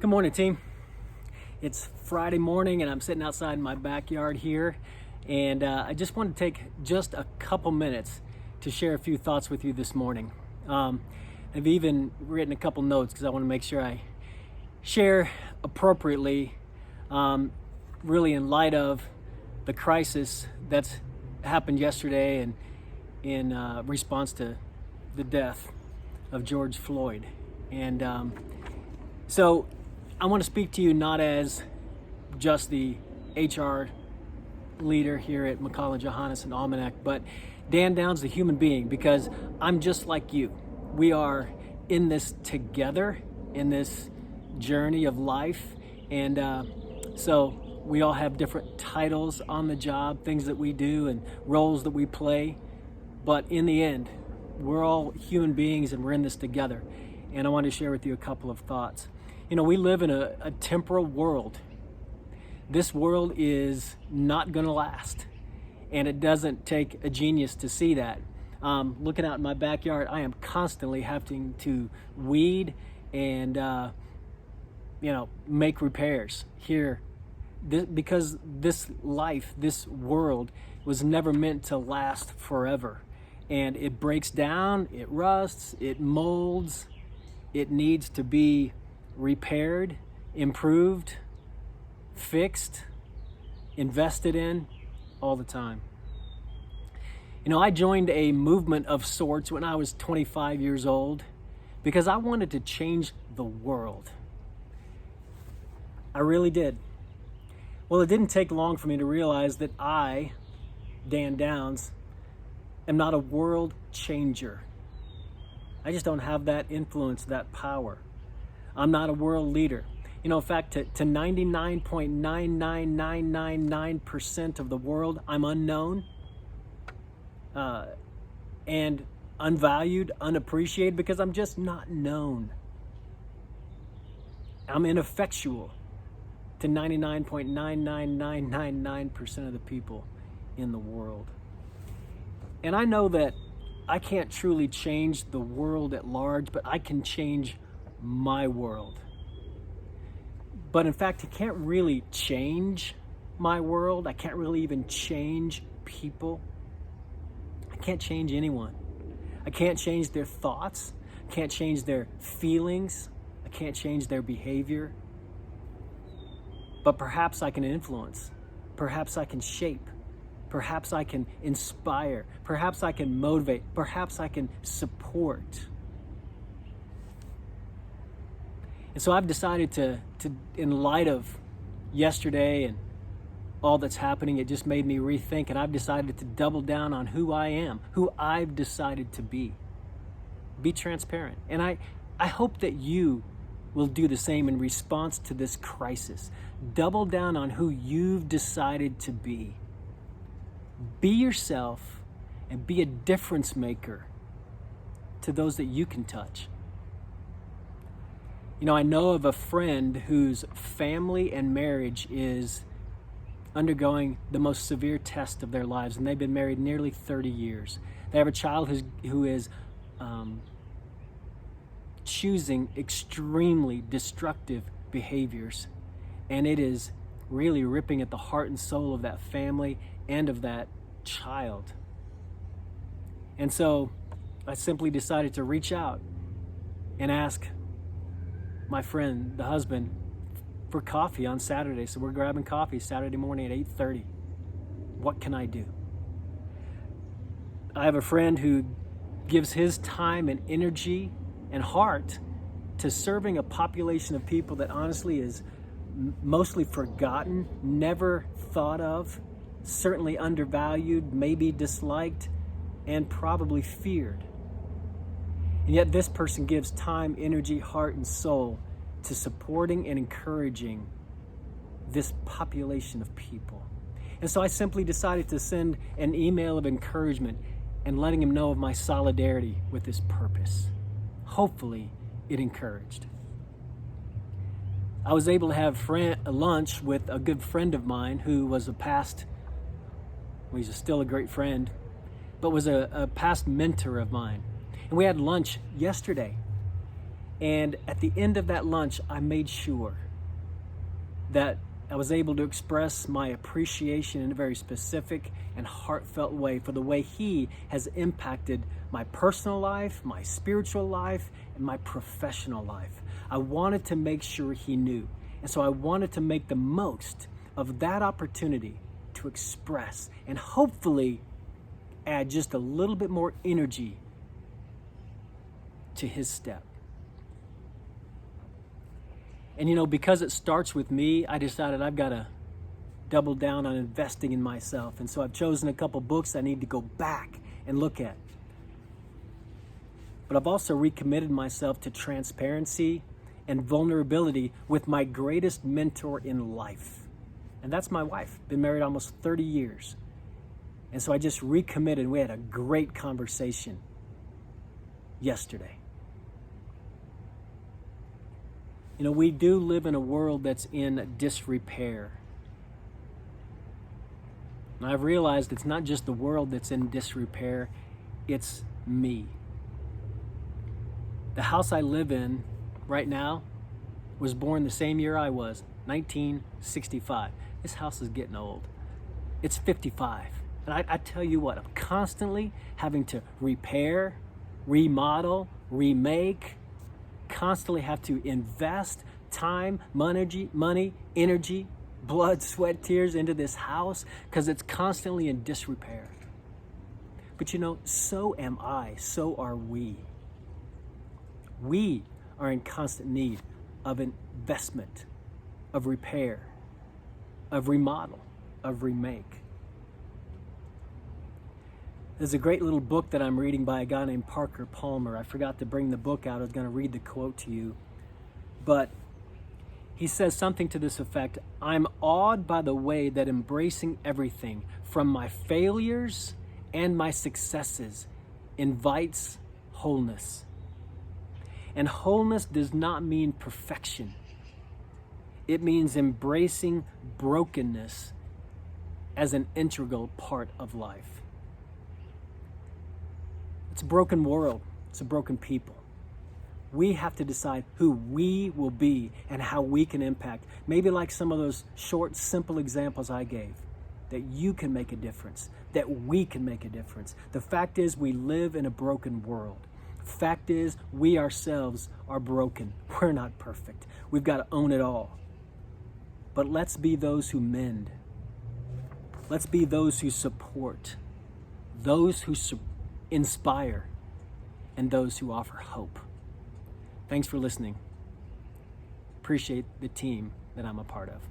Good morning, team. It's Friday morning and I'm sitting outside in my backyard here, and I just want to take just a couple minutes to share a few thoughts with you this morning. I've even written a couple notes because I want to make sure I share appropriately, really in light of the crisis that's happened yesterday and in response to the death of George Floyd. And so I want to speak to you not as just the HR leader here at McCall & Johannes and Almanac, but Dan Downs, the human being, because I'm just like you. We are in this together, in this journey of life. And so we all have different titles on the job, things that we do and roles that we play. But in the end, we're all human beings and we're in this together. And I want to share with you a couple of thoughts. You know, we live in a temporal world. This world is not going to last, and it doesn't take a genius to see that. Looking out in my backyard, I am constantly having to weed and, make repairs here, because this life, this world, was never meant to last forever. And it breaks down, it rusts, it molds, it needs to be repaired, improved, fixed, invested in all the time. You know, I joined a movement of sorts when I was 25 years old because I wanted to change the world. I really did. Well, it didn't take long for me to realize that I, Dan Downs, am not a world changer. I just don't have that influence, that power. I'm not a world leader. You know, in fact, to 99.99999% of the world, I'm unknown and unvalued, unappreciated, because I'm just not known. I'm ineffectual to 99.99999% of the people in the world. And I know that I can't truly change the world at large, but I can change my world. But in fact, I can't really change my world. I can't really even change people. I can't change anyone. I can't change their thoughts. I can't change their feelings. I can't change their behavior. But perhaps I can influence. Perhaps I can shape. Perhaps I can inspire. Perhaps I can motivate. Perhaps I can support. And so I've decided to, in light of yesterday and all that's happening, it just made me rethink, and I've decided to double down on who I am, who I've decided to be. Be transparent. And I hope that you will do the same in response to this crisis. Double down on who you've decided to be. Be yourself and be a difference maker to those that you can touch. You know, I know of a friend whose family and marriage is undergoing the most severe test of their lives, and they've been married nearly 30 years. They have a child who is choosing extremely destructive behaviors, and it is really ripping at the heart and soul of that family and of that child. And so I simply decided to reach out and ask my friend, the husband, for coffee on Saturday. So we're grabbing coffee Saturday morning at 8:30. What can I do? I have a friend who gives his time and energy and heart to serving a population of people that honestly is mostly forgotten, never thought of, certainly undervalued, maybe disliked, and probably feared. And yet this person gives time, energy, heart, and soul to supporting and encouraging this population of people. And so I simply decided to send an email of encouragement and letting him know of my solidarity with this purpose. Hopefully it encouraged. I was able to have lunch with a good friend of mine who was he's still a great friend, but was a past mentor of mine. And we had lunch yesterday. And at the end of that lunch, I made sure that I was able to express my appreciation in a very specific and heartfelt way for the way he has impacted my personal life, my spiritual life, and my professional life. I wanted to make sure he knew. And so I wanted to make the most of that opportunity to express and hopefully add just a little bit more energy to his step. And you know, because it starts with me, I decided I've got to double down on investing in myself. And so I've chosen a couple books I need to go back and look at. But I've also recommitted myself to transparency and vulnerability with my greatest mentor in life. And that's my wife. Been married almost 30 years. And so I just recommitted. We had a great conversation yesterday. You know, we do live in a world that's in disrepair. And I've realized it's not just the world that's in disrepair, it's me. The house I live in right now was born the same year I was, 1965. This house is getting old. It's 55. And I tell you what, I'm constantly having to repair, remodel, remake, constantly have to invest time, money, energy, blood, sweat, tears into this house because it's constantly in disrepair. But you know, so am I, so are we. We are in constant need of investment, of repair, of remodel, of remake. There's a great little book that I'm reading by a guy named Parker Palmer. I forgot to bring the book out. I was going to read the quote to you. But he says something to this effect: I'm awed by the way that embracing everything, from my failures and my successes, invites wholeness. And wholeness does not mean perfection. It means embracing brokenness as an integral part of life. It's a broken world. It's a broken people. We have to decide who we will be and how we can impact. Maybe like some of those short, simple examples I gave, that you can make a difference, that we can make a difference. The fact is, we live in a broken world. Fact is, we ourselves are broken. We're not perfect. We've got to own it all. But let's be those who mend. Let's be those who support, those who inspire, and those who offer hope. Thanks for listening. Appreciate the team that I'm a part of.